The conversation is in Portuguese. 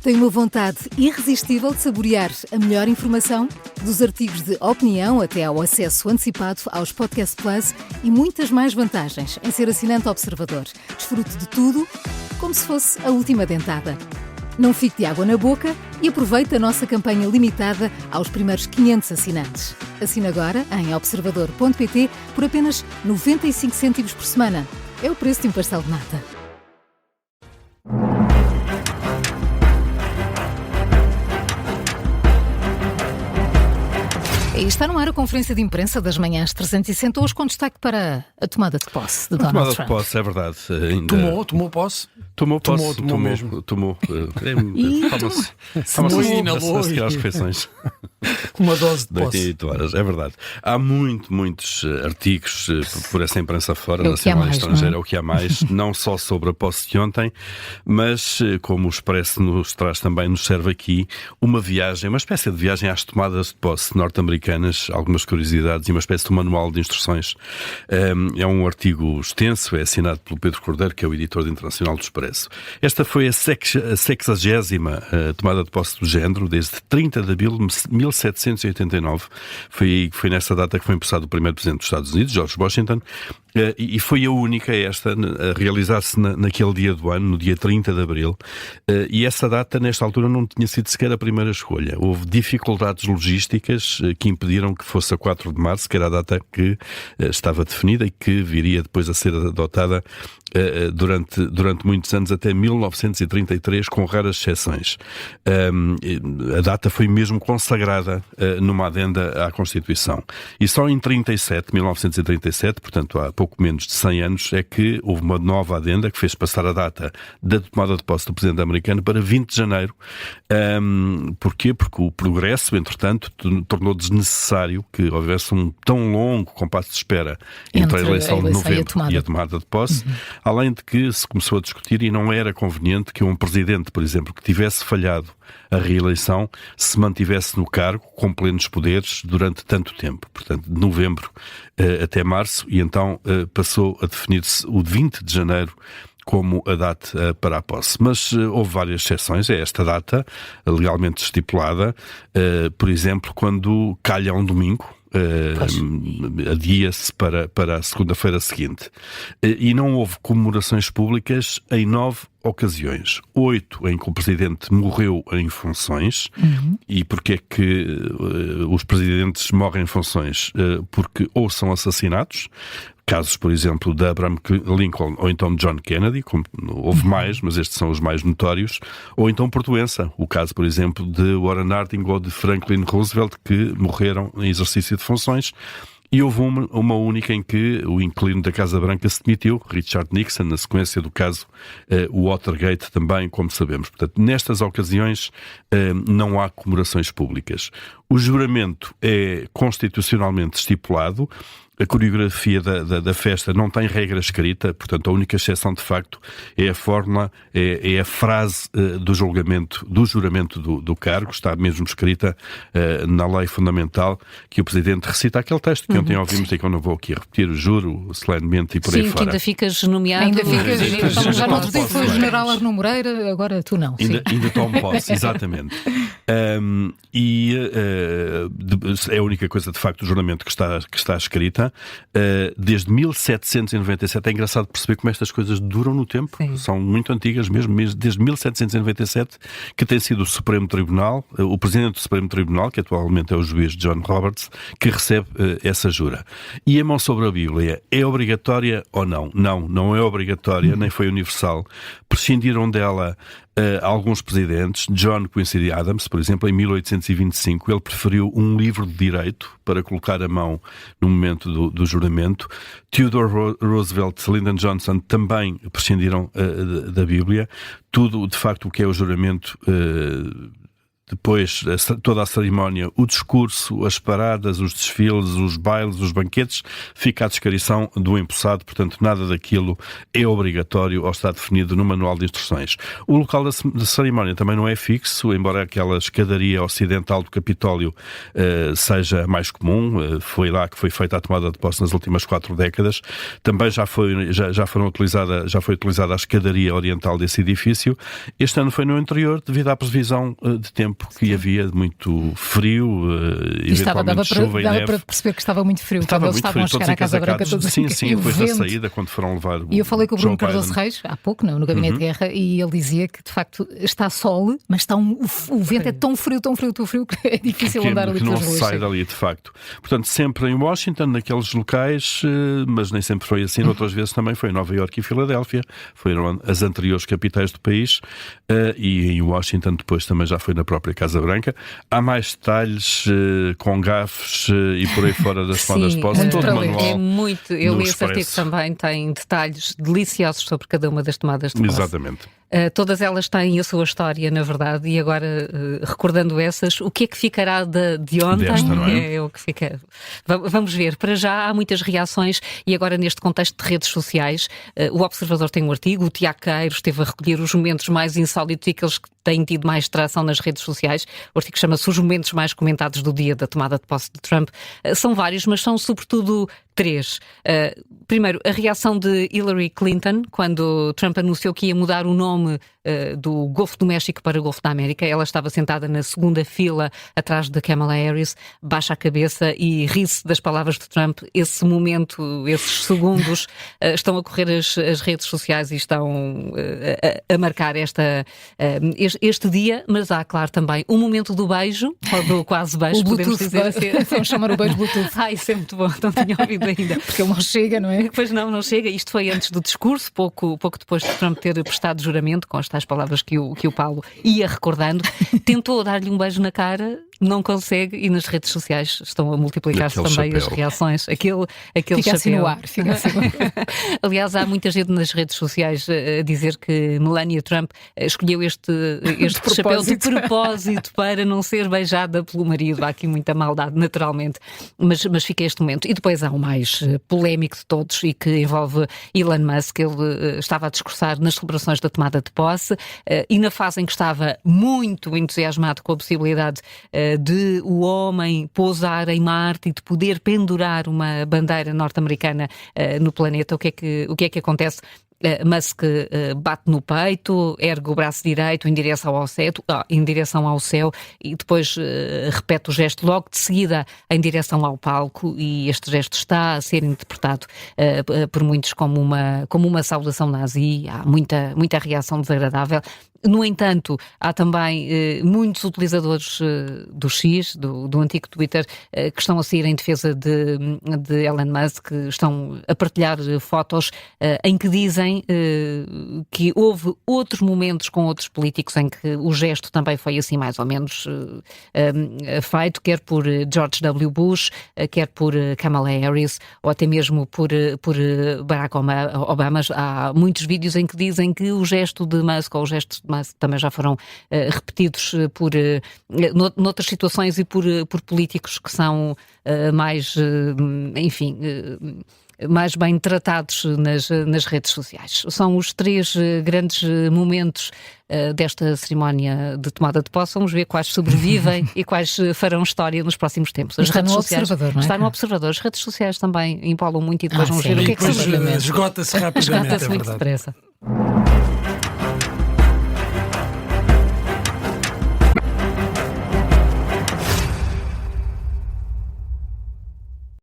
Tem uma vontade irresistível de saborear a melhor informação? Dos artigos de opinião até ao acesso antecipado aos Podcast Plus e muitas mais vantagens em ser assinante Observador. Desfrute de tudo como se fosse a última dentada. Não fique de água na boca e aproveite a nossa campanha limitada aos primeiros 500 assinantes. Assine agora em observador.pt por apenas 95 cêntimos por semana. É o preço de um pastel de nata. E está no ar a conferência de imprensa das manhãs 360, hoje com destaque para a tomada de posse de Donald Trump. A tomada de posse, é verdade. Ainda... Tomou posse? Tomou mesmo. Tomou. Fama-se às refeições. Uma dose de De posse. 88 horas, é verdade. Há muitos artigos por essa imprensa fora, É o nacional que há e mais, estrangeira, não é? é o que há mais, não só sobre a posse de ontem, mas como o Expresso nos traz também, nos serve aqui uma viagem, uma espécie de viagem às tomadas de posse norte-americanas, algumas curiosidades e uma espécie de manual de instruções. É um artigo extenso, é assinado pelo Pedro Cordeiro, que é o editor internacional do Expresso. Esta foi a 60ª tomada de posse do género, desde 30 de abril de 1789. Foi nesta data que foi empossado o primeiro presidente dos Estados Unidos, George Washington, e foi a única esta a realizar-se naquele dia do ano, no dia 30 de abril, e essa data, nesta altura, não tinha sido sequer a primeira escolha. Houve dificuldades logísticas que impediram que fosse a 4 de março, que era a data que estava definida e que viria depois a ser adotada durante muitos anos, até 1933, com raras exceções. A data foi mesmo consagrada numa adenda à Constituição. E só em 1937, portanto há pouco menos de 100 anos, é que houve uma nova adenda que fez passar a data da tomada de posse do presidente americano para 20 de janeiro. Porquê? Porque o progresso, entretanto, tornou desnecessário que houvesse um tão longo compasso de espera entre a eleição de novembro e a tomada de posse, além de que se começou a discutir e não era conveniente que um presidente, por exemplo, que tivesse falhado a reeleição, se mantivesse no cargo com plenos poderes durante tanto tempo, portanto, de novembro até março, e então passou a definir-se o 20 de janeiro como a data para a posse. Mas houve várias exceções a esta data, legalmente estipulada, por exemplo, quando calha um domingo, adia-se para a segunda-feira seguinte. E não houve comemorações públicas em 9 ocasiões. 8 em que o Presidente morreu em funções. E porquê é que os Presidentes morrem em funções? Porque ou são assassinados, casos, por exemplo, de Abraham Lincoln ou então de John Kennedy, houve mais, mas estes são os mais notórios, ou então por doença. O caso, por exemplo, de Warren Harding ou de Franklin Roosevelt, que morreram em exercício de funções. E houve uma única em que o inquilino da Casa Branca se demitiu, Richard Nixon, na sequência do caso Watergate também, como sabemos. Portanto, nestas ocasiões não há comemorações públicas. O juramento é constitucionalmente estipulado. A coreografia da festa não tem regra escrita, portanto a única exceção de facto é a fórmula, é a frase do juramento do cargo, está mesmo escrita na lei fundamental, que o Presidente recita aquele texto que ontem ouvimos e que eu não vou aqui repetir, juro solenemente e por aí fora. Sim, que ainda ficas nomeado. Ainda ficas, já no outro dia foi o posse, general Arno Moreira, agora tu não. Ainda tomo posse, exatamente. É a única coisa de facto do juramento que está escrita. Desde 1797, é engraçado perceber como estas coisas duram no tempo. Sim. São muito antigas mesmo, desde 1797, que tem sido o Supremo Tribunal, o Presidente do Supremo Tribunal, que atualmente é o juiz John Roberts, que recebe essa jura. E a mão sobre a Bíblia é obrigatória ou não? Não é obrigatória, nem foi universal. Prescindiram dela alguns presidentes. John Quincy Adams, por exemplo, em 1825, ele preferiu um livro de direito para colocar a mão no momento do juramento. Theodore Roosevelt, Lyndon Johnson também prescindiram da Bíblia. Tudo, de facto, o que é o juramento depois toda a cerimónia, o discurso, as paradas, os desfiles, os bailes, os banquetes, fica à descrição do empossado, portanto nada daquilo é obrigatório ou está definido no manual de instruções. O local da cerimónia também não é fixo, embora aquela escadaria ocidental do Capitólio seja mais comum, foi lá que foi feita a tomada de posse nas últimas 4 décadas, também já foi utilizada a escadaria oriental desse edifício. Este ano foi no interior, devido à previsão de tempo que havia, muito frio, eventualmente chuva e neve. Dava para perceber que estava muito frio quando eles estavam a chegar à Casa Branca. Sim, depois da saída, quando foram levar E eu falei com o Bruno Cardoso Biden. Reis, há pouco, no Gabinete de Guerra, e ele dizia que, de facto, está sol, mas está o vento é tão frio que é difícil andar ali que não pelas ruas. sai dali, de facto. Portanto, sempre em Washington, naqueles locais, mas nem sempre foi assim. Outras vezes também foi em Nova Iorque e Filadélfia, foram as anteriores capitais do país, e em Washington depois também já foi na própria Casa Branca. Há mais detalhes com gafes e por aí fora das tomadas de posse. Todo o manual. É muito. Eu li esse Expresso. artigo também, tem detalhes deliciosos sobre cada uma das tomadas de posse. Exatamente. Todas elas têm a sua história, na verdade, e agora, recordando essas, o que é que ficará de ontem? Desta, não é? É o que fica. Vamos ver. Para já há muitas reações, e agora neste contexto de redes sociais, o Observador tem um artigo, o Tiago Queiro esteve a recolher os momentos mais insólitos e aqueles que têm tido mais tração nas redes sociais. O artigo chama-se Os Momentos Mais Comentados do Dia da Tomada de Posse de Trump. São vários, mas são sobretudo 3. Primeiro, a reação de Hillary Clinton, quando Trump anunciou que ia mudar o nome do Golfo do México para Golfo da América. Ela estava sentada na segunda fila atrás de Kamala Harris, baixa a cabeça e ri-se das palavras de Trump. Esse momento, esses segundos, estão a correr as redes sociais e estão a marcar este dia, mas há, claro, também o momento do beijo, ou do quase beijo, O podemos Bluetooth, dizer. vamos chamar o beijo Bluetooth. Isso é muito bom, não tinha ouvido ainda. Porque ele não chega, não é? Pois não chega. Isto foi antes do discurso, pouco depois de Trump ter prestado juramento, com as tais palavras que o Paulo ia recordando. Tentou dar-lhe um beijo na cara, não consegue, e nas redes sociais estão a multiplicar-se também chapéu. as reações. Aquele Fica chapéu. assim no ar. Fica assim no ar. Aliás, há muita gente nas redes sociais a dizer que Melania Trump escolheu este chapéu de propósito para não ser beijada pelo marido. Há aqui muita maldade, naturalmente, mas fica este momento. E depois há o mais polémico de todos e que envolve Elon Musk. Ele estava a discursar nas celebrações da tomada de posse e na fase em que estava muito entusiasmado com a possibilidade de o homem pousar em Marte e de poder pendurar uma bandeira norte-americana no planeta. O que é que acontece? Musk bate no peito, ergue o braço direito em direção ao céu e depois repete o gesto logo de seguida em direção ao palco, e este gesto está a ser interpretado por muitos como uma saudação nazi. Há muita reação desagradável. No entanto, há também muitos utilizadores do X, do antigo Twitter, que estão a sair em defesa de Elon Musk, que estão a partilhar fotos em que dizem que houve outros momentos com outros políticos em que o gesto também foi assim mais ou menos feito, quer por George W. Bush, quer por Kamala Harris, ou até mesmo por Barack Obama. Há muitos vídeos em que dizem que o gesto de Musk ou o gesto de Musk também já foram repetidos noutras situações e por políticos que são mais, enfim, mais bem tratados nas redes sociais. São os 3 grandes momentos desta cerimónia de tomada de posse. Vamos ver quais sobrevivem e quais farão história nos próximos tempos. As redes sociais, não é? Está no Observador. As redes sociais também empolam muito e depois vamos ver o que é que depois sobrevive. esgota-se rapidamente, Esgota-se é muito verdade. depressa.